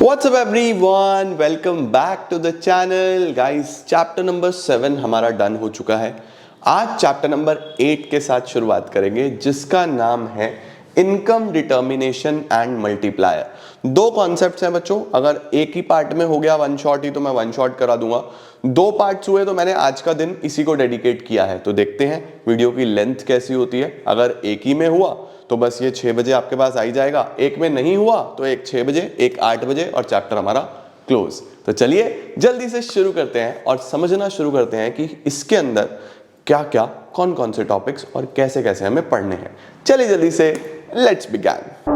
What's up everyone? Welcome back to the channel. Guys, chapter number 7 हमारा done हो चुका है। आज चैप्टर नंबर 8 के साथ शुरुआत करेंगे जिसका नाम है इनकम डिटर्मिनेशन एंड मल्टीप्लायर। दो कॉन्सेप्ट्स हैं बच्चों, अगर एक ही पार्ट में हो गया वन शॉट ही तो मैं वन शॉट करा दूंगा, दो पार्ट्स हुए तो मैंने आज का दिन इसी को डेडिकेट किया है। तो देखते हैं वीडियो की लेंथ कैसी होती है। अगर एक ही में हुआ तो बस ये 6 बजे आपके पास आ ही जाएगा, एक में नहीं हुआ तो एक 6 बजे, एक 8 बजे और चैप्टर हमारा क्लोज। तो चलिए जल्दी से शुरू करते हैं और समझना शुरू करते हैं कि इसके अंदर क्या क्या कौन कौन से टॉपिक्स और कैसे कैसे हमें पढ़ने हैं। चलिए जल्दी से लेट्स बिगिन।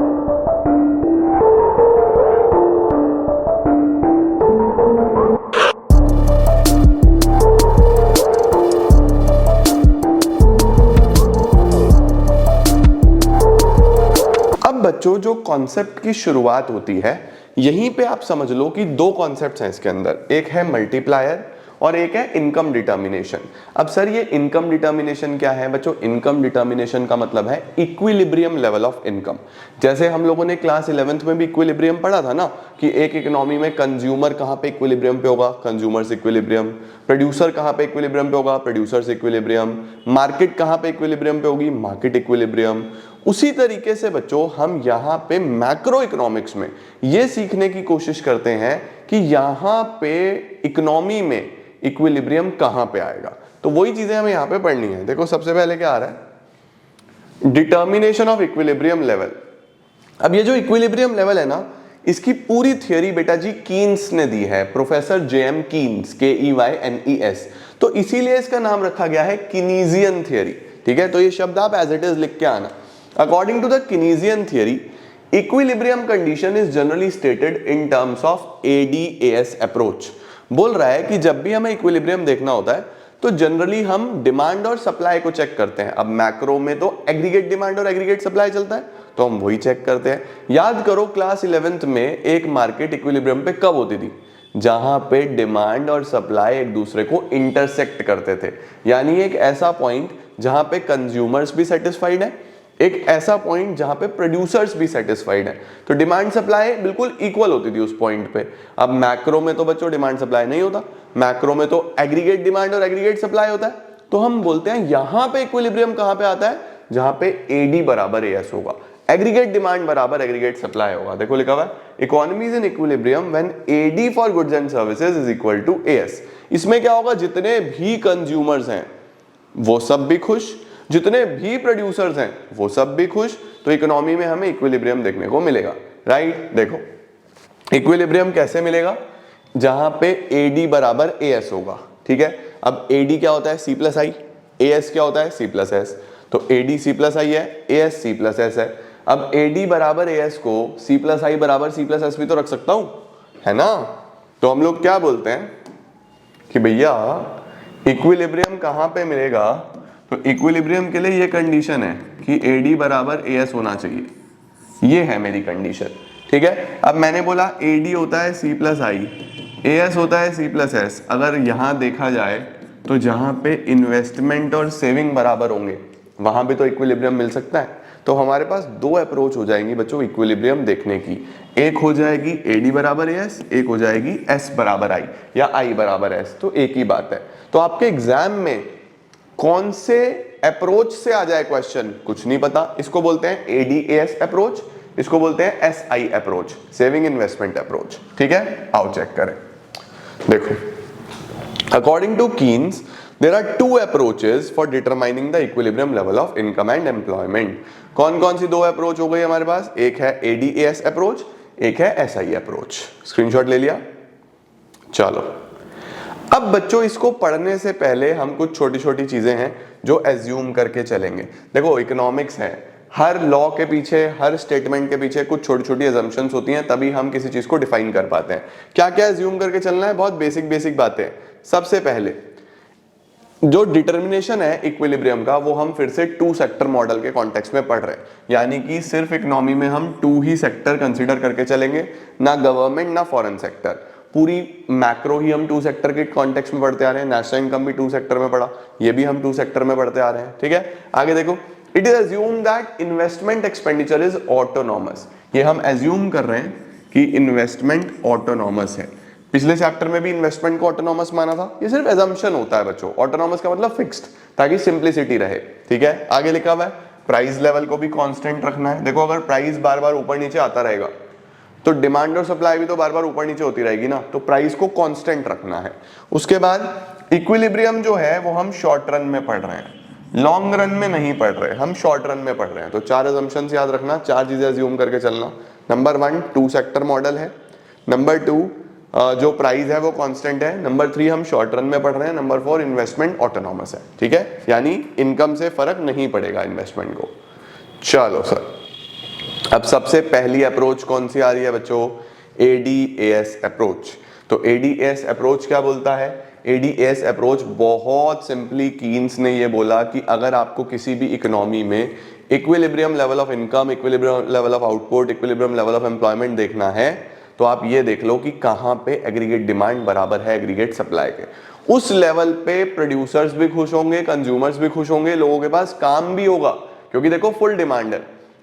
बच्चों जो कॉन्सेप्ट की शुरुआत होती है यहीं पे आप समझ लो कि दो कॉन्सेप्ट्स हैं इसके अंदर, एक है मल्टीप्लायर और एक है इनकम डिटर्मिनेशन। अब सर ये इनकम डिटर्मिनेशन क्या है बच्चों? इनकम डिटर्मिनेशन का मतलब है इक्विलिब्रियम लेवल ऑफ इनकम। जैसे हम लोगों ने क्लास 11th में भी इक्विलिब्रियम पढ़ा था ना कि एक इकोनॉमी में कंज्यूमर कहाँ पे इक्विलिब्रियम पे होगा, कंज्यूमर्स इक्विलिब्रियम, प्रोड्यूसर कहाँ पे इक्विलिब्रियम पे होगा, प्रोड्यूसर्स इक्विलिब्रियम, मार्केट कहाँ पे इक्विलिब्रियम पे होगी, मार्केट इक्विलिब्रियम। उसी तरीके से बच्चों हम यहाँ पे मैक्रो इकोनॉमिक्स में ये सीखने की कोशिश करते हैं कि यहाँ पे इकोनॉमी में इक्विलिब्रियम कहाँ पे आएगा। तो वही चीजें हमें यहाँ पे पढ़नी है। देखो सबसे पहले क्या आ रहा है, डिटर्मिनेशन ऑफ इक्विलिब्रियम लेवल। अब ये जो इक्विलिब्रियम लेवल है ना, इसकी पूरी थियोरी बेटा जी कीन्स ने दी है, प्रोफेसर जेएम कीन्स, KEYNES। तो इसीलिए इसका नाम रखा गया है कीनीजियन थियोरी। ठीक है, तो ये शब्द आप एज इट इज लिख के आना। According to the Keynesian theory, equilibrium condition is generally stated in terms of ADAS approach। बोल रहा है कि जब भी हमें इक्विलिब्रियम देखना होता है तो जनरली हम डिमांड और सप्लाई को चेक करते हैं। अब मैक्रो में तो एग्रीगेट डिमांड और एग्रीगेट सप्लाई चलता है तो हम वही चेक करते हैं। याद करो क्लास 11th में एक मार्केट इक्विलिब्रियम पे कब होती थी? जहां पे डिमांड और सप्लाई एक दूसरे को इंटरसेक्ट करते थे, यानी एक ऐसा पॉइंट जहां पे कंज्यूमर्स भी सेटिस्फाइड है, एक ऐसा पॉइंट जहां पे प्रोड्यूसर्स भी सेटिस्फाइड है। तो डिमांड सप्लाई बिल्कुल इक्वल होती थी उस पॉइंट पे। अब मैक्रो में तो बच्चों डिमांड सप्लाई नहीं होता, मैक्रो में तो एग्रीगेट डिमांड और एग्रीगेट सप्लाई होता है। तो हम बोलते हैं यहां पे इक्विलिब्रियम कहां पे आता है? जहां पे AD बराबर AS होगा, एग्रीगेट डिमांड बराबर एग्रीगेट सप्लाई होगा। देखो लिखा हुआ है economy is in equilibrium when AD for goods and services is equal to AS। इसमें क्या होगा, जितने भी कंज्यूमर्स हैं वो सब भी खुश, जितने भी प्रोड्यूसर्स हैं वो सब भी खुश, तो इकोनॉमी में हमें इक्विलिब्रियम देखने को मिलेगा। राइट, देखो इक्विलिब्रियम कैसे मिलेगा? जहां पे AD बराबर AS होगा। ठीक है, अब AD क्या होता है? C+I, AS क्या होता है? C+S। तो AD C+I है, AS C+S है। अब AD बराबर AS को C+I बराबर C+S भी तो रख सकता हूं, है ना? तो हम लोग क्या बोलते हैं कि भैया इक्विलिब्रियम कहां पे मिलेगा? तो इक्विलिब्रियम के लिए ये कंडीशन है कि AD बराबर AS होना चाहिए, ये है मेरी कंडीशन। ठीक है, अब मैंने बोला AD होता है C+I, AS होता है C+S। अगर यहां देखा जाए तो जहां पे इन्वेस्टमेंट और सेविंग बराबर होंगे वहां भी तो इक्विलिब्रियम मिल सकता है। तो हमारे पास दो अप्रोच हो जाएंगी बच्चों इक्विलिब्रियम देखने की, एक हो जाएगी AD बराबर AS, एक हो जाएगी S बराबर I या I बराबर S। तो एक ही बात है। तो आपके एग्जाम में कौन से अप्रोच से आ जाए क्वेश्चन कुछ नहीं पता। इसको बोलते हैं ADAS अप्रोच, इसको बोलते हैं SI approach, saving investment approach. ठीक है, आओ चेक करें। देखो according to Keynes there are two approaches for determining the equilibrium level of income and employment. कौन कौन सी दो अप्रोच हो गई हमारे पास? एक है ADAS अप्रोच, एक है SI अप्रोच। स्क्रीनशॉट ले लिया? चलो अब बच्चों इसको पढ़ने से पहले हम कुछ छोटी छोटी चीजें हैं जो एज्यूम करके चलेंगे। देखो इकोनॉमिक्स है, हर लॉ के पीछे, हर स्टेटमेंट के पीछे कुछ छोटी छोटी अजम्पशंस होती हैं, तभी हम किसी चीज को डिफाइन कर पाते हैं। क्या क्या एज्यूम करके चलना है? बहुत बेसिक बेसिक बातें। सबसे पहले जो डिटर्मिनेशन है इक्विलिब्रियम का वो हम फिर से टू सेक्टर मॉडल के कॉन्टेक्स्ट में पढ़ रहे हैं, यानी कि सिर्फ इकोनॉमी में हम टू ही सेक्टर कंसीडर करके चलेंगे, ना गवर्नमेंट ना फॉरेन सेक्टर। पूरी मैक्रो ही हम टू सेक्टर के कॉन्टेक्स्ट में पढ़ते आ रहे हैं, नेशनल इनकम भी टू सेक्टर में पढ़ा, ये भी हम टू सेक्टर में पढ़ते आ रहे हैं। ठीक है, आगे देखो it is assume that investment expenditure is autonomous. ये हम एज्यूम कर रहे हैं कि इन्वेस्टमेंट ऑटोनॉमस है। पिछले चैप्टर में भी इन्वेस्टमेंट को ऑटोनॉमस माना था, ये सिर्फ एजम्पशन होता है बच्चों, ऑटोनॉमस का मतलब फिक्स्ड, ताकि सिंप्लिसिटी रहे। ठीक है, आगे लिखा हुआ है प्राइस लेवल को भी कांस्टेंट रखना है। देखो अगर प्राइस बार बार ऊपर नीचे आता रहेगा तो डिमांड और सप्लाई भी तो बार बार ऊपर नीचे होती रहेगी ना, तो प्राइस को कांस्टेंट रखना है। उसके बाद इक्विलिब्रियम जो है वो हम शॉर्ट रन में पढ़ रहे हैं, लॉन्ग रन में नहीं पढ़ रहे, हम शॉर्ट रन में पढ़ रहे हैं। तो 4 अजम्पशंस याद रखना, 4 चीजें अज्यूम करके चलना। नंबर 1 2 सेक्टर मॉडल है, नंबर 2 जो प्राइस है वो कांस्टेंट है, नंबर 3 हम शॉर्ट रन में पढ़ रहे हैं, नंबर 4 इन्वेस्टमेंट ऑटोनॉमस है। ठीक है, यानी इनकम से फर्क नहीं पड़ेगा इन्वेस्टमेंट को। चलो सर, अब सबसे पहली अप्रोच कौन सी आ रही है बच्चों? ADS approach. तो एडीएस अप्रोच क्या बोलता है? एडीएस अप्रोच बहुत सिंपली कीन्स ने ये बोला कि अगर आपको किसी भी इकोनॉमी में equilibrium level of income, equilibrium level of output, equilibrium level of employment देखना है तो आप ये देख लो कि कहां पे एग्रीगेट डिमांड बराबर है एग्रीगेट सप्लाई के। उस लेवल पे प्रोड्यूसर्स भी खुश होंगे, कंज्यूमर्स भी खुश होंगे, लोगों के पास काम भी होगा, क्योंकि देखो फुल डिमांड है,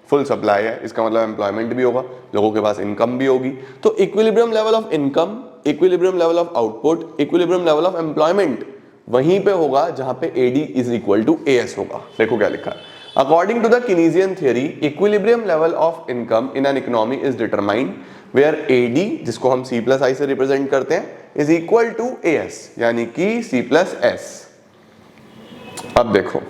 फुल सप्लाई है, इसका मतलब एम्प्लॉयमेंट भी होगा, लोगों के पास इनकम भी होगी। तो equilibrium level of income, equilibrium level of output, equilibrium level of employment वहीं पे होगा जहां पे AD is equal to AS होगा। देखो क्या लिखा है, according to the Keynesian theory equilibrium level of income in an economy is determined where AD, जिसको हम C+I से रिप्रेजेंट करते हैं, इज इक्वल टू AS, यानी कि C+S। अब देखो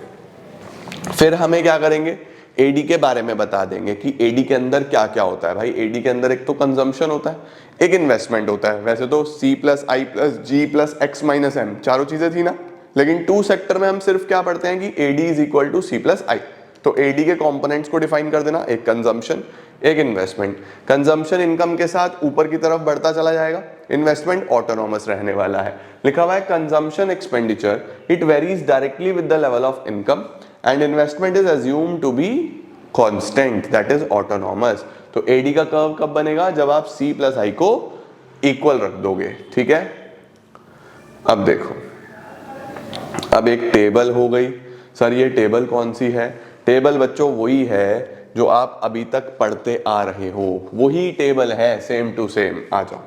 फिर हमें क्या करेंगे, एडी के बारे में बता देंगे कि एडी के अंदर क्या क्या होता है। भाई एडी के अंदर एक तो कंजम्पशन होता है, एक इन्वेस्टमेंट होता है। वैसे तो C+I+G+X-M चारों चीजें थी ना, लेकिन 2 सेक्टर में हम सिर्फ क्या पढ़ते हैं कि AD is equal to C+I। तो AD के कंपोनेंट्स को डिफाइन कर देना, एक कंजम्पशन, एक इन्वेस्टमेंट। कंजम्पशन इनकम के साथ ऊपर की तरफ बढ़ता चला जाएगा, इन्वेस्टमेंट ऑटोनॉमस रहने वाला है। लिखा हुआ है consumption expenditure it varies directly with the level of income and investment is assumed to be constant, that is autonomous। तो AD का कर्व कब बनेगा? जब आप C+I को इक्वल रख दोगे। ठीक है, अब देखो, अब एक टेबल हो गई। सर ये टेबल कौन सी है? टेबल बच्चों वही है जो आप अभी तक पढ़ते आ रहे हो, वही टेबल है, सेम टू सेम। आ जाओ,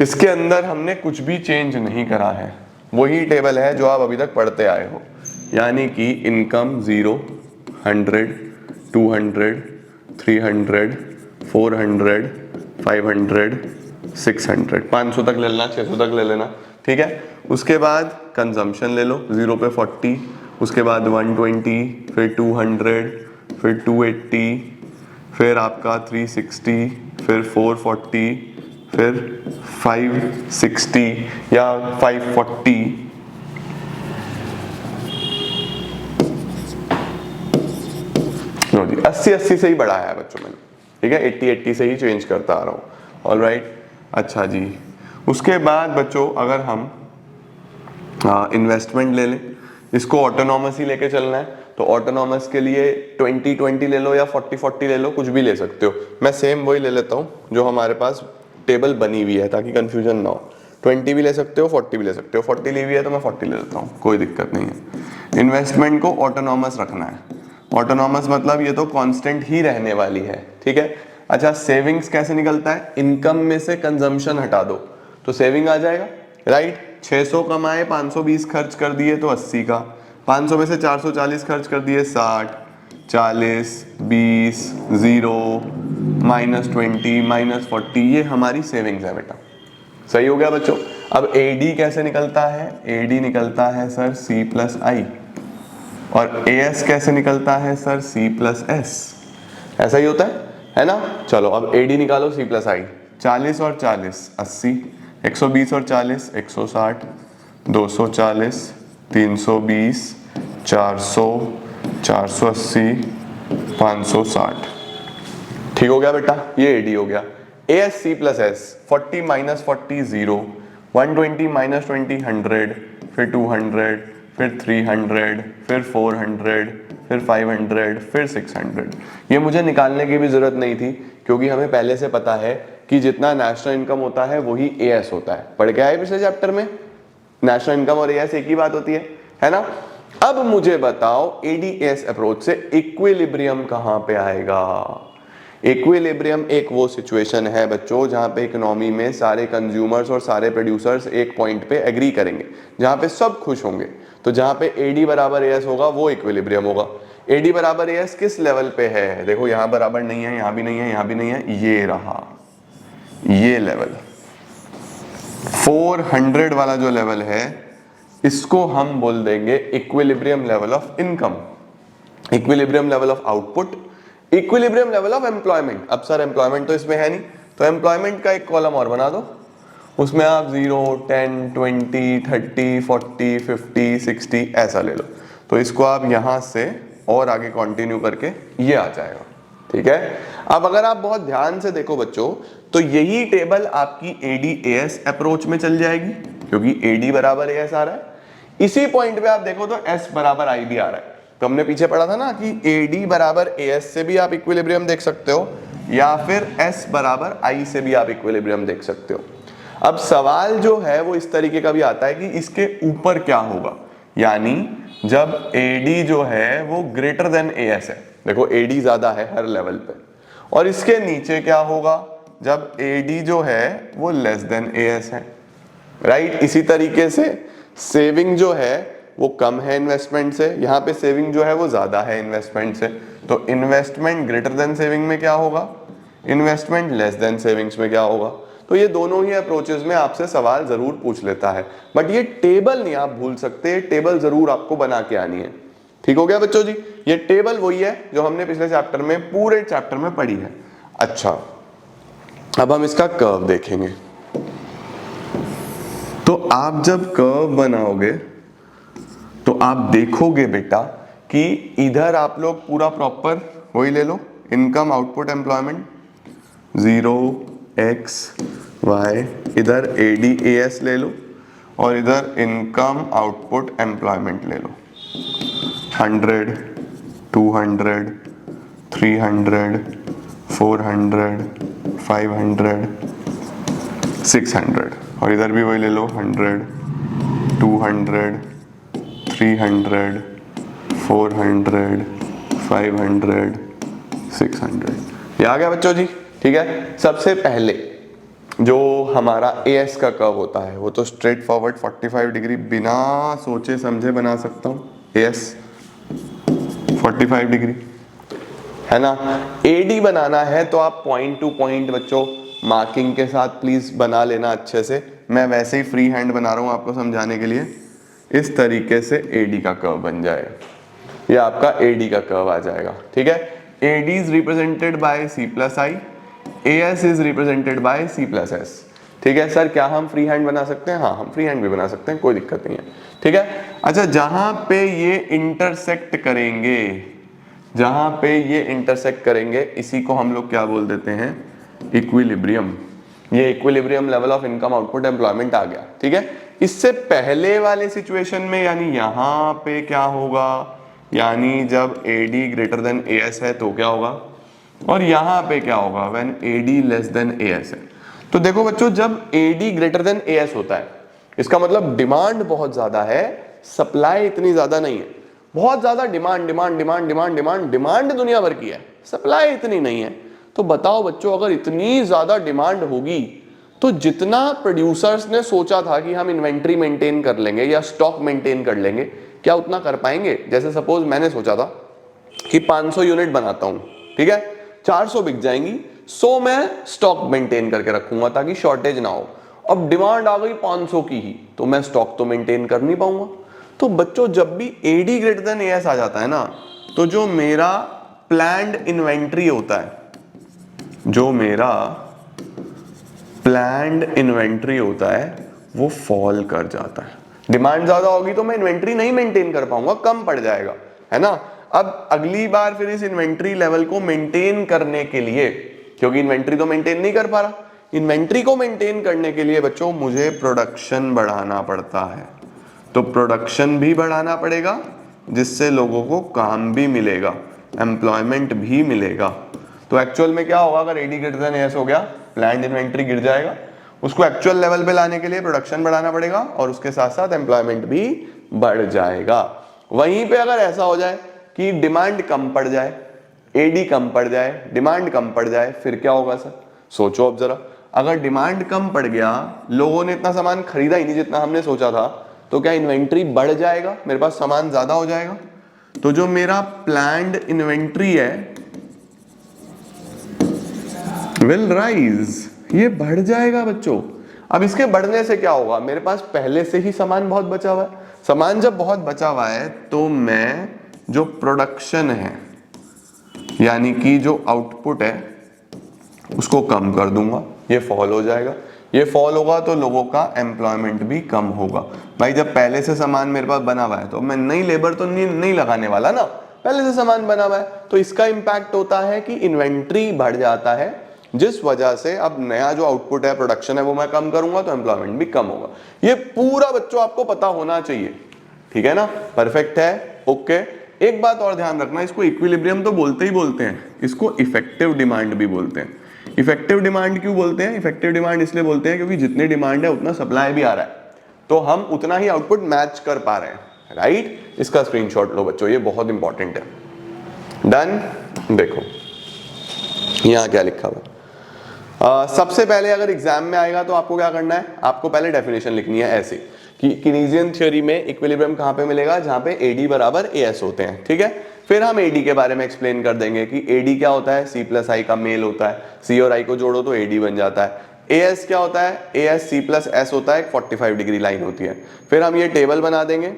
इसके अंदर हमने कुछ भी चेंज नहीं करा है, वही टेबल है जो आप अभी तक पढ़ते आए हो, यानी कि इनकम 0, 100, 200, 300, 400, 500, 600, 500 तक ले लेना, 600 तक ले लेना। ठीक है, उसके बाद कंजम्पशन ले लो, 0 पे 40, उसके बाद 120, फिर 200, फिर 280, फिर आपका 360, फिर 440, फिर 560 या 540, नो जी 80 से ही बढ़ाया है बच्चों मैंने। ठीक है, 80 से ही चेंज करता आ रहा हूँ। ऑलराइट, अच्छा जी, उसके बाद बच्चों अगर हम इन्वेस्टमेंट ले लें, इसको ऑटोनॉमस ही लेके चलना है, तो ऑटोनॉमस के लिए 20-20 ले लो या 40-40 ले लो, कुछ भी ले सकते हो। मैं सेम वही ले लेता हूँ जो हमारे पास टेबल बनी हुई है ताकि कंफ्यूजन ना हो। 20 भी ले सकते हो, 40 भी ले सकते हो। 40 ली हुई है तो मैं 40 ले लेता हूँ, कोई दिक्कत नहीं है। इन्वेस्टमेंट को ऑटोनॉमस रखना है। ऑटोनॉमस मतलब ये तो कांस्टेंट ही रहने वाली है। ठीक है, अच्छा सेविंग्स कैसे निकलता है? इनकम में से कंजम्पशन हटा दो तो सेविंग आ जाएगा, राइट। 600 कमाए, 520 खर्च कर दिए तो 80 का, 500 में से 440 खर्च कर दिए 60, 40, 20, 0, -20, -40, ये हमारी सेविंग्स है बेटा। सही हो गया बच्चों। अब AD कैसे निकलता है? AD निकलता है सर C+I, और AS कैसे निकलता है सर? C+S। ऐसा ही होता है ना। चलो अब AD निकालो C+I, 40 और 40 80, 120 और 40 160, 240, 320, 400, 480, 560। ठीक हो गया बेटा, ये AD हो गया। AS C+S 40 - 40 0, 120 - 20 100, फिर 200, फिर 300, फिर 400, फिर 500, फिर 600। ये मुझे निकालने की भी जरूरत नहीं थी क्योंकि हमें पहले से पता है कि जितना नेशनल इनकम होता है वही AS होता है। पढ़ के आए पिछले चैप्टर में, नेशनल इनकम और AS एक ही बात होती है ना। अब मुझे बताओ ADS अप्रोच से इक्विलिब्रियम कहां पे आएगा? इक्विलिब्रियम एक वो सिचुएशन है बच्चों जहां पे इकोनॉमी में सारे कंज्यूमर्स और सारे प्रोड्यूसर्स एक पॉइंट पे एग्री करेंगे, जहां पे सब खुश होंगे। तो जहां पे AD बराबर AS होगा वो इक्विलिब्रियम होगा। AD बराबर AS किस लेवल पे है? देखो यहां बराबर नहीं है, यहां भी नहीं है, यहां भी नहीं है, ये रहा, ये लेवल 400 वाला जो लेवल है इसको हम बोल देंगे equilibrium level of income, equilibrium level of output, equilibrium level of employment. अब सर एम्प्लॉयमेंट तो इसमें है नहीं, तो एम्प्लॉयमेंट का एक कॉलम और बना दो, उसमें आप 0, 10, 20, 30, 40, 50, 60 ऐसा ले लो। तो इसको आप यहां से और आगे कंटिन्यू करके ये आ जाएगा, ठीक है। अब अगर आप बहुत ध्यान से देखो बच्चों तो यही टेबल आपकी AD/AS अप्रोच में चल जाएगी, क्योंकि AD बराबर AS आ रहा है। इसी पॉइंट पे आप देखो तो S बराबर I भी आ रहा है। तो हमने पीछे पढ़ा था ना कि AD बराबर AS से भी आप इक्विलिब्रियम देख सकते हो, या फिर S बराबर I से भी आप इक्विलिब्रियम देख सकते हो। अब सवाल जो है वो इस तरीके का भी आता है कि इसके ऊपर क्या होगा, यानी जब AD जो है वो ग्रेटर देन AS है, देखो AD ज्यादा है हर लेवल पे, और इसके नीचे क्या होगा जब AD जो है वो लेस देन AS है, राइट। इसी तरीके से सेविंग जो है वो कम है इन्वेस्टमेंट से, यहाँ पे सेविंग जो है वो ज्यादा है इन्वेस्टमेंट से। तो इन्वेस्टमेंट ग्रेटर देन सेविंग में क्या होगा, इन्वेस्टमेंट लेस देन सेविंग्स में क्या होगा। तो ये दोनों ही अप्रोचेस में आपसे सवाल जरूर पूछ लेता है, बट ये टेबल नहीं आप भूल सकते, टेबल जरूर आपको बना के आनी है। ठीक हो गया बच्चों जी, ये टेबल वही है जो हमने पिछले चैप्टर में, पूरे चैप्टर में पढ़ी है। अच्छा, अब हम इसका कर्व देखेंगे। तो आप जब कर्व बनाओगे तो आप देखोगे बेटा कि इधर आप लोग पूरा प्रॉपर वही ले लो, income output employment 0 x y, इधर AD/AS ले लो, और इधर इनकम आउटपुट एम्प्लॉयमेंट ले लो, 100, 200, 300, 400, 500, 600, और इधर भी वही ले लो, 100, 200, 300, 400, 500, 600। ये आ गया बच्चों जी, ठीक है। सबसे पहले जो हमारा AS का कर्व होता है वो तो स्ट्रेट फॉरवर्ड 45 डिग्री बिना सोचे समझे बना सकता हूँ, AS 45 डिग्री है ना। AD बनाना है तो आप पॉइंट टू पॉइंट बच्चों मार्किंग के साथ प्लीज बना लेना अच्छे से। मैं वैसे ही फ्री हैंड बना रहा हूँ आपको समझाने के लिए। इस तरीके से AD का कर्व बन जाएगा, ये आपका AD का कर्व आ जाएगा, ठीक है। AD is represented by C plus I, AS is represented by C plus S। ठीक है सर, क्या हम फ्री हैंड बना सकते हैं? हाँ, हम फ्री हैंड भी बना सकते हैं, कोई दिक्कत नहीं है, ठीक है। अच्छा, जहां पे ये इंटरसेक्ट करेंगे, जहां पे ये इंटरसेक्ट करेंगे, इसी को हम लोग क्या बोल देते हैं, इक्विलिब्रियम। ये equilibrium level of income output employment आ गया, ठीक है। इससे पहले वाले सिचुएशन में यानी यहां पे क्या होगा, यानी जब AD ग्रेटर देन AS है तो क्या होगा, और यहां पे क्या होगा when AD less than AS है। तो देखो बच्चों, जब AD ग्रेटर देन AS होता है इसका मतलब डिमांड बहुत ज्यादा है, सप्लाई इतनी ज्यादा नहीं है। बहुत ज्यादा demand demand demand demand demand demand दुनिया भर की है, सप्लाई इतनी नहीं है। तो बताओ बच्चों, अगर इतनी ज्यादा डिमांड होगी तो जितना प्रोड्यूसर्स ने सोचा था कि हम इन्वेंट्री मेंटेन कर लेंगे या स्टॉक मेंटेन कर लेंगे, क्या उतना कर पाएंगे? जैसे सपोज मैंने सोचा था कि 500 यूनिट बनाता हूं, ठीक है, 400 बिक जाएंगी, 100 मैं स्टॉक मेंटेन करके रखूंगा ताकि शॉर्टेज ना हो। अब डिमांड आ गई 500 की ही, तो मैं स्टॉक तो मेंटेन कर नहीं पाऊंगा। तो बच्चों, जब भी AD ग्रेटर देन AS आ जाता है ना, तो जो मेरा प्लान्ड इन्वेंट्री होता है, जो मेरा प्लान्ड इन्वेंट्री होता है वो फॉल कर जाता है। डिमांड ज्यादा होगी तो मैं इन्वेंट्री नहीं मेंटेन कर पाऊंगा, कम पड़ जाएगा, है ना। अब अगली बार फिर इस इन्वेंट्री लेवल को मेंटेन करने के लिए, क्योंकि इन्वेंट्री तो मेंटेन नहीं कर पा रहा, इन्वेंट्री को मेंटेन करने के लिए बच्चों मुझे प्रोडक्शन बढ़ाना पड़ता है। तो प्रोडक्शन भी बढ़ाना पड़ेगा जिससे लोगों को काम भी मिलेगा, एम्प्लॉयमेंट भी मिलेगा। तो एक्चुअल में क्या होगा, अगर AD ग्रेटर देन AS हो गया, प्लान्ड इन्वेंट्री गिर जाएगा, उसको एक्चुअल लेवल पे लाने के लिए प्रोडक्शन बढ़ाना पड़ेगा और उसके साथ साथ एम्प्लॉयमेंट भी बढ़ जाएगा। वहीं पे अगर ऐसा हो जाए कि डिमांड कम पड़ जाए, एडी कम पड़ जाए, डिमांड कम पड़ जाए, फिर क्या होगा सर? सोचो अब जरा, अगर डिमांड कम पड़ गया, लोगों ने इतना सामान खरीदा ही नहीं जितना हमने सोचा था, तो क्या इन्वेंट्री बढ़ जाएगा, मेरे पास सामान ज्यादा हो जाएगा? तो जो मेरा प्लान्ड इन्वेंट्री है विल राइज, ये बढ़ जाएगा बच्चों। अब इसके बढ़ने से क्या होगा, मेरे पास पहले से ही सामान बहुत बचा हुआ है। सामान जब बहुत बचा हुआ है तो मैं जो प्रोडक्शन है यानी कि जो आउटपुट है उसको कम कर दूंगा, ये फॉल हो जाएगा। ये फॉल होगा तो लोगों का एम्प्लॉयमेंट भी कम होगा। भाई जब पहले से सामान मेरे पास बना हुआ है तो मैं नई लेबर तो नहीं लगाने वाला ना, पहले से सामान बना हुआ है, तो इसका इंपैक्ट होता है कि इन्वेंट्री बढ़ जाता है, जिस वजह से अब नया जो आउटपुट है, प्रोडक्शन है, वो मैं कम करूंगा तो एम्प्लॉयमेंट भी कम होगा। ये पूरा बच्चों आपको पता होना चाहिए, ठीक है ना? परफेक्ट है, ओके। एक बात और ध्यान रखना, इसको इक्विलिब्रियम तो बोलते ही बोलते हैं, इसको इफेक्टिव डिमांड भी बोलते हैं। इफेक्टिव डिमांड क्यों बोलते हैं? इफेक्टिव डिमांड इसलिए बोलते हैं क्योंकि जितनी डिमांड है उतना सप्लाई भी आ रहा है, तो हम उतना ही आउटपुट मैच कर पा रहे हैं, राइट? इसका स्क्रीनशॉट लो बच्चों, ये बहुत इंपॉर्टेंट है। डन। देखो यहां क्या लिखा हुआ, सबसे पहले अगर एग्जाम में आएगा तो आपको क्या करना है, आपको पहले डेफिनेशन लिखनी है ऐसे कि कीनेसियन थ्योरी में इक्विलिब्रियम कहां पे मिलेगा, जहां पे AD बराबर AS होते हैं, ठीक है? फिर हम AD के बारे में एक्सप्लेन कर देंगे कि AD क्या होता है, C प्लस I का मेल होता है, C और I को जोड़ो तो AD बन जाता है। AS क्या होता है, AS C प्लस S होता है, 45 डिग्री लाइन होती है। फिर हम ये टेबल बना देंगे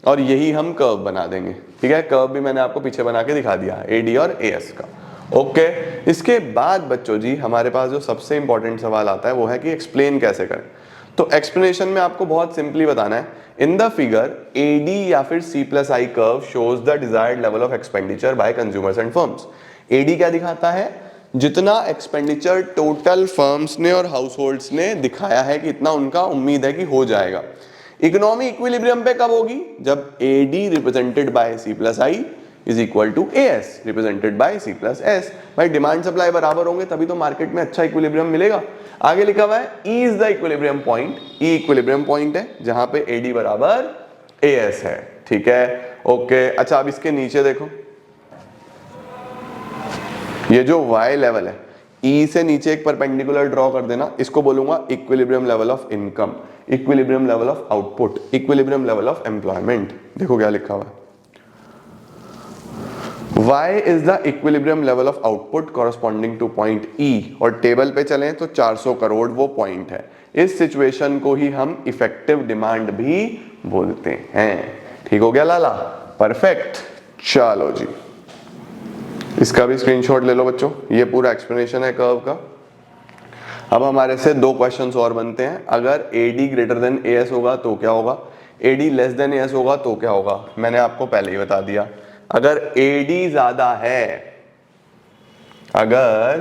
और यही हम कर्व बना देंगे, ठीक है? कर्व भी मैंने आपको पीछे बना के दिखा दिया है AD और AS का, ओके। इसके बाद बच्चों जी हमारे पास जो सबसे इंपॉर्टेंट सवाल आता है वो है कि एक्सप्लेन कैसे करें। तो एक्सप्लेनेशन में आपको बहुत सिंपली बताना है, इन द फिगर AD या फिर C plus I curve shows the desired level of expenditure bye consumers and firms. AD क्या दिखाता है, जितना एक्सपेंडिचर टोटल फर्म्स ने और हाउस होल्ड्स ने दिखाया है कि इतना उनका उम्मीद है कि हो जाएगा। इकोनॉमी इक्विलिब्रियम पे कब होगी, जब AD represented by C plus I is equal to AS represented by C plus S। भाई डिमांड सप्लाई बराबर होंगे तभी तो मार्केट में अच्छा इक्विलिब्रियम मिलेगा। आगे लिखा हुआ है E is the equilibrium point, E equilibrium point है जहां पे AD बराबर AS है, ठीक है, ओके। अच्छा अब इसके नीचे देखो, ये जो Y लेवल है, E से नीचे एक परपेंडिकुलर ड्रॉ कर देना, इसको बोलूंगा equilibrium level of income, equilibrium level of output, equilibrium level of employment. देखो क्या लिखा हुआ है, Y is the equilibrium level of output corresponding to point E, और टेबल पे चलें तो 400 करोड़ वो पॉइंट है। इस सिचुएशन को ही हम इफेक्टिव डिमांड भी बोलते हैं, ठीक हो गया लाला? परफेक्ट। चलो जी इसका भी स्क्रीनशॉट ले लो बच्चों, ये पूरा एक्सप्लेनेशन है कर्व का। अब हमारे से दो क्वेश्चंस और बनते हैं, अगर AD ग्रेटर देन AS होगा तो क्या होगा, AD लेस देन AS होगा तो क्या होगा। मैंने आपको पहले ही बता दिया, अगर AD ज्यादा है, अगर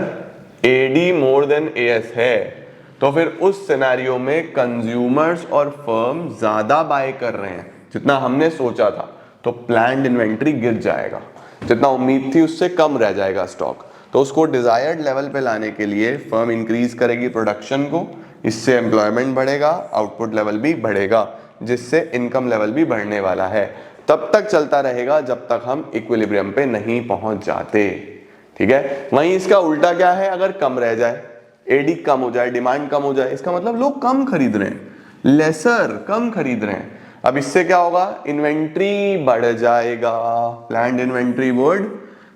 AD मोर देन AS है, तो फिर उस सिनेरियो में कंज्यूमर्स और फर्म ज्यादा बाय कर रहे हैं जितना हमने सोचा था, तो प्लान्ड इन्वेंट्री गिर जाएगा, जितना उम्मीद थी उससे कम रह जाएगा स्टॉक। तो उसको डिजायर्ड लेवल पे लाने के लिए फर्म इंक्रीज करेगी प्रोडक्शन को, इससे एम्प्लॉयमेंट बढ़ेगा, आउटपुट लेवल भी बढ़ेगा, जिससे इनकम लेवल भी बढ़ने वाला है। तब तक चलता रहेगा जब तक हम इक्विलिब्रियम पे नहीं पहुंच जाते, ठीक है? वहीं इसका उल्टा क्या है, अगर कम रह जाए, AD कम हो जाए, डिमांड कम हो जाए, इसका मतलब लोग कम खरीद रहे हैं, लेसर कम खरीद रहे हैं। अब इससे क्या होगा, इन्वेंट्री बढ़ जाएगा, प्लान्ड इन्वेंट्री वुड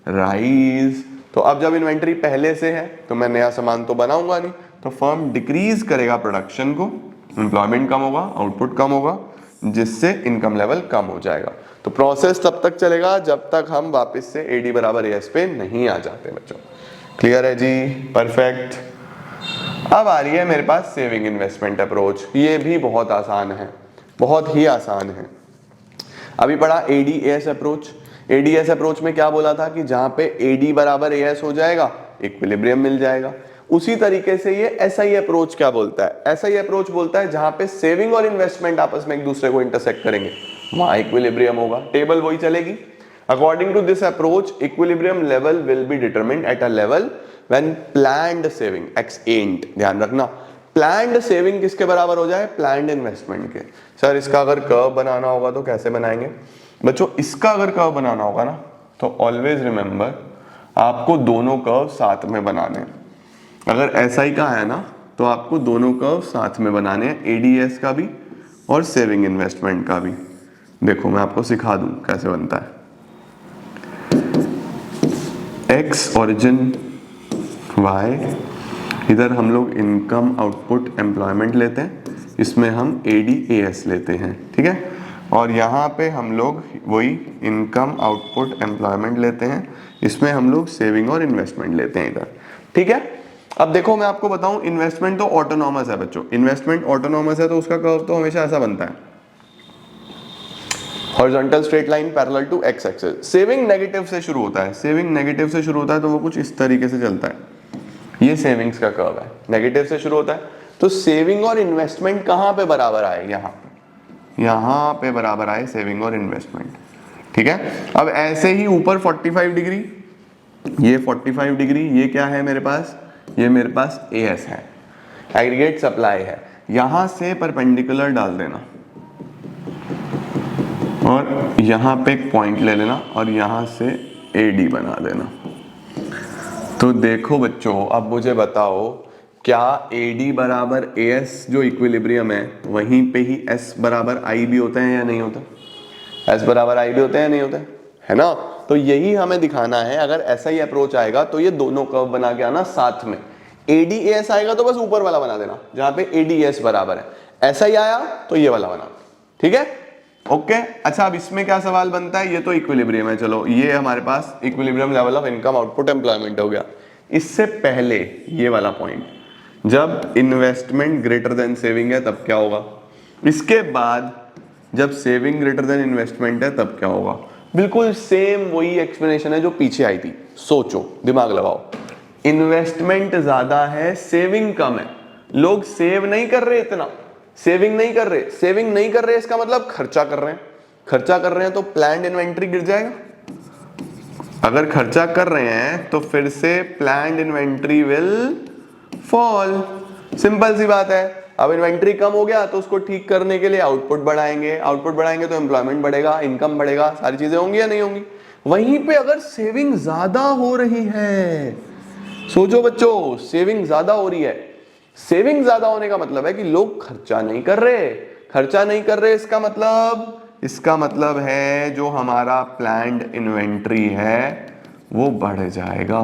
राइज। तो अब जब इन्वेंट्री पहले से है तो मैं नया सामान तो बनाऊंगा नहीं, तो फर्म डिक्रीज करेगा प्रोडक्शन को, एम्प्लॉयमेंट कम होगा, आउटपुट कम होगा, जिससे इनकम लेवल कम हो जाएगा। तो प्रोसेस तब तक चलेगा जब तक हम वापस से AD बराबर AS पे नहीं आ जाते बच्चों। क्लियर है जी? परफेक्ट। अब आ रही है मेरे पास सेविंग इन्वेस्टमेंट अप्रोच, ये भी बहुत आसान है, बहुत ही आसान है। अभी पढ़ा AD-AS अप्रोच। AD-AS अप्रोच में क्या बोला था कि जहां पे AD बराबर AS हो जाएगा इक्विलिब्रियम मिल जाएगा। उसी तरीके से ये SI अप्रोच क्या बोलता है, SI अप्रोच बोलता है जहां पे सेविंग और इन्वेस्टमेंट आपस में एक दूसरे को इंटरसेक्ट करेंगे, वहां इक्विलिब्रियम होगा, टेबल वही चलेगी। According to this approach equilibrium level will be determined at a level when planned saving ex ante, ध्यान रखना, प्लान्ड सेविंग किसके बराबर हो जाए, प्लान्ड इन्वेस्टमेंट के। सर इसका अगर कर्व बनाना होगा तो कैसे बनाएंगे बच्चों, इसका अगर कर्व बनाना होगा ना तो ऑलवेज रिमेंबर, आपको दोनों कर्व साथ में बनाने हैं। अगर SI का है ना तो आपको दोनों कर्व साथ में बनाने हैं, ADS का भी और सेविंग इन्वेस्टमेंट का भी। देखो मैं आपको सिखा दूं कैसे बनता है। X ओरिजिन Y, इधर हम लोग इनकम आउटपुट एम्प्लॉयमेंट लेते हैं, इसमें हम ADAS लेते हैं, ठीक है। और यहाँ पे हम लोग वही इनकम आउटपुट एम्प्लॉयमेंट लेते हैं, इसमें हम लोग सेविंग और इन्वेस्टमेंट लेते हैं इधर, ठीक है। अब देखो मैं आपको बताऊं, इन्वेस्टमेंट तो ऑटोनॉमस है बच्चों, इन्वेस्टमेंट ऑटोनॉमस है तो उसका कर्व तो हमेशा ऐसा बनता है, horizontal straight line parallel to x axis. Saving negative से शुरू होता है, सेविंग नेगेटिव से शुरू होता है तो वो कुछ इस तरीके से चलता है, ये सेविंग्स का कर्व है, नेगेटिव से शुरू होता है। तो सेविंग और इन्वेस्टमेंट कहां पे बराबर आए, यहां पे बराबर आए सेविंग और इन्वेस्टमेंट, ठीक है। अब ऐसे ही ऊपर 45 डिग्री, ये 45 डिग्री, ये क्या है मेरे पास, ये मेरे पास AS है, एग्रीगेट सप्लाई है, यहां से परपेंडिकुलर डाल देना और यहां पे एक पॉइंट ले लेना और यहां से AD बना देना। तो देखो बच्चों, अब मुझे बताओ क्या AD बराबर AS जो इक्विलिब्रियम है वहीं पे ही S बराबर I भी होता है या नहीं होता, S बराबर I भी होते हैं या नहीं होते, है ना। तो यही हमें दिखाना है, अगर ऐसा ही अप्रोच आएगा तो ये दोनों कर्व बना के आना साथ में, ADAS आएगा तो बस ऊपर वाला बना देना जहां पे ADS बराबर है, ऐसा ही आया तो ये वाला बना, ठीक है, ओके। अच्छा अब इसमें क्या सवाल बनता है, ये तो इक्विलिब्रियम है, चलो ये हमारे पास equilibrium level of income output employment हो गया। इससे पहले ये वाला पॉइंट, जब इन्वेस्टमेंट ग्रेटर देन सेविंग है तब क्या होगा, इसके बाद जब सेविंग ग्रेटर देन इन्वेस्टमेंट है तब क्या होगा। बिल्कुल सेम वही एक्सप्लेनेशन है जो पीछे आई थी, सोचो दिमाग लगाओ, इन्वेस्टमेंट ज्यादा है सेविंग कम है, लोग सेव नहीं कर रहे इतना, सेविंग नहीं कर रहे, सेविंग नहीं कर रहे इसका मतलब खर्चा कर रहे हैं, खर्चा कर रहे हैं तो प्लान्ड इन्वेंट्री गिर जाएगा, अगर खर्चा कर रहे हैं तो फिर से planned inventory will fall, simple सी बात है। अब इन्वेंट्री कम हो गया तो उसको ठीक करने के लिए आउटपुट बढ़ाएंगे, आउटपुट बढ़ाएंगे तो एम्प्लॉयमेंट बढ़ेगा, इनकम बढ़ेगा, सारी चीजें होंगी या नहीं होंगी। वहीं पे अगर सेविंग ज्यादा हो रही है, सोचो बच्चों, सेविंग ज्यादा हो रही है, सेविंग ज्यादा होने का मतलब है कि लोग खर्चा नहीं कर रहे, खर्चा नहीं कर रहे इसका मतलब है जो हमारा प्लान्ड इन्वेंट्री है वो बढ़ जाएगा,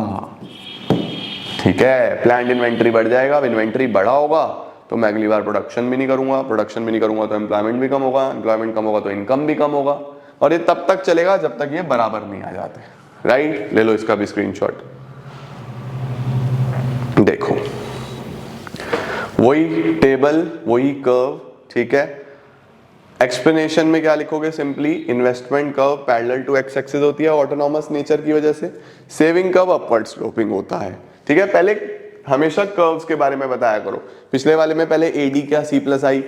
ठीक है, प्लान्ड इन्वेंट्री बढ़ जाएगा। अब इन्वेंट्री बढ़ा होगा तो मैं अगली बार प्रोडक्शन भी नहीं करूंगा, प्रोडक्शन भी नहीं करूंगा तो एम्प्लॉयमेंट भी कम होगा, एम्प्लॉयमेंट कम होगा तो इनकम भी कम होगा, और ये तब तक चलेगा जब तक ये बराबर नहीं आ जाते, राइट। ले लो इसका भी स्क्रीनशॉट, देखो वही टेबल वही कर्व, ठीक है। एक्सप्लेनेशन में क्या लिखोगे, simply investment curve parallel to x axis होती है ऑटोनॉमस नेचर की वजह से, सेविंग कर्व अपवर्ड स्लोपिंग होता है, ठीक है। पहले हमेशा कर्व्स के बारे में बताया करो, पिछले वाले में पहले AD का C+I,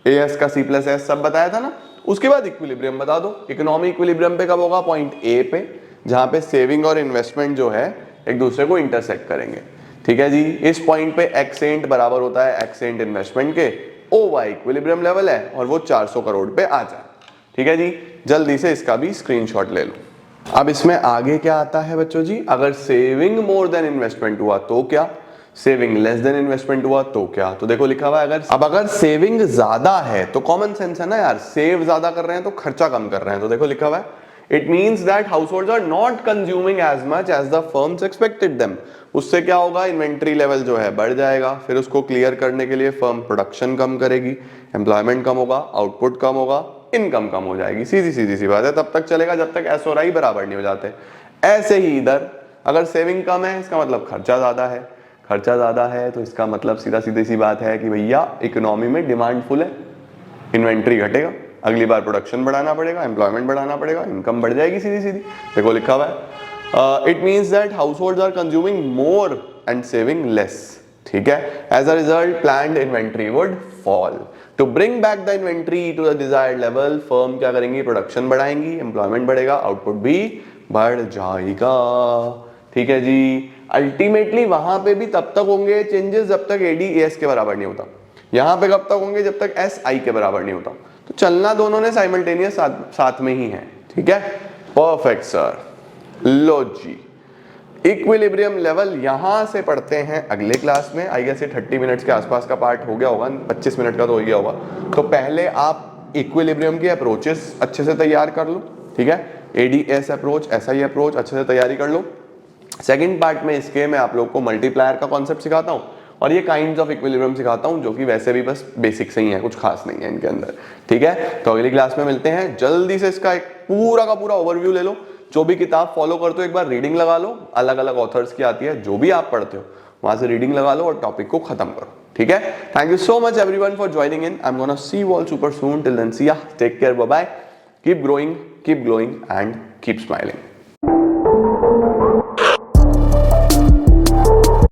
AS का C+S सब बताया था ना, उसके बाद इक्विलिब्रियम बता दो। इकोनॉमी इक्विलिब्रियम पे कब होगा, पॉइंट A पे, जहां पे सेविंग और इन्वेस्टमेंट जो है एक दूसरे को इंटरसेक्ट करेंगे, ठीक है जी। इस पॉइंट पे एक्सेंट बराबर होता है एक्सेंट इन्वेस्टमेंट के, OY इक्विलिब्रियम लेवल है और वो 400 करोड़ पे आ जाए, ठीक है जी। जल्दी से इसका भी स्क्रीनशॉट ले लो। अब इसमें आगे क्या आता है बच्चों जी, अगर सेविंग मोर देन इन्वेस्टमेंट हुआ तो क्या, सेविंग लेस देन इन्वेस्टमेंट हुआ तो क्या। तो देखो लिखा हुआ है, अगर सेविंग ज्यादा है तो कॉमन सेंस है ना यार, सेव ज्यादा कर रहे हैं तो खर्चा कम कर रहे हैं, तो देखो लिखा हुआ है, it means that households are not consuming as much as the firms expected them. उससे क्या होगा, इन्वेंट्री लेवल जो है बढ़ जाएगा, फिर उसको क्लियर करने के लिए फर्म प्रोडक्शन कम करेगी, एम्प्लॉयमेंट कम होगा, आउटपुट कम होगा, इनकम कम हो जाएगी, सीधी सी बात है। तब तक चलेगा जब तक S और I बराबर नहीं हो जाते। ऐसे ही इधर अगर सेविंग कम है इसका मतलब खर्चा ज्यादा है, खर्चा ज्यादा है तो इसका मतलब सीधी सी बात है कि भैया इकोनॉमी में डिमांड फुल है, इन्वेंट्री घटेगा, अगली बार प्रोडक्शन बढ़ाना पड़ेगा, एम्प्लॉयमेंट बढ़ाना पड़ेगा, इनकम बढ़ जाएगी सीधी। देखो लिखा हुआ है, it means that households are consuming more and saving less, ठीक है। As a result planned inventory would fall. To bring back the inventory to the desired level, firm क्या करेंगी, प्रोडक्शन बढ़ाएंगी, एम्प्लॉयमेंट बढ़ेगा, आउटपुट भी बढ़ जाएगा, ठीक है जी। अल्टीमेटली वहां पे भी तब तक होंगे चेंजेस जब तक AD AS के बराबर नहीं होता, यहां पे कब तक होंगे जब तक S I के बराबर नहीं होता। तो चलना दोनों ने साइमल्टेनियस साथ में ही है, ठीक है, परफेक्ट सर। लो जी, इक्विलिब्रियम लेवल यहां से पढ़ते हैं अगले क्लास में। आई गेस ये 30 मिनट्स के आसपास का पार्ट हो गया होगा, 25 मिनट का तो हो गया होगा। तो पहले आप इक्विलिब्रियम के अप्रोचेस अच्छे से तैयार कर लो, ठीक है, एडीएस अप्रोच, एसआई अप्रोच अच्छे से तैयारी कर लो। सेकंड पार्ट में इसके मैं आप लोग को मल्टीप्लायर का कॉन्सेप्ट सिखाता हूँ और ये काइंड्स ऑफ इक्विलिब्रियम सिखाता हूँ, जो कि वैसे भी बस बेसिक से ही है, कुछ खास नहीं है इनके अंदर, ठीक है। तो अगली क्लास में मिलते हैं। जल्दी से इसका एक पूरा का पूरा ओवरव्यू ले लो। जो भी किताब फॉलो करते हो एक बार रीडिंग लगा लो, अलग अलग ऑथर्स की आती है, जो भी आप पढ़ते हो वहां से रीडिंग लगा लो और टॉपिक को खत्म करो, ठीक है। Thank you so much everyone for joining in. I am gonna see you all super soon. Till then see ya, take care, bye bye, keep growing, keep glowing and keep smiling.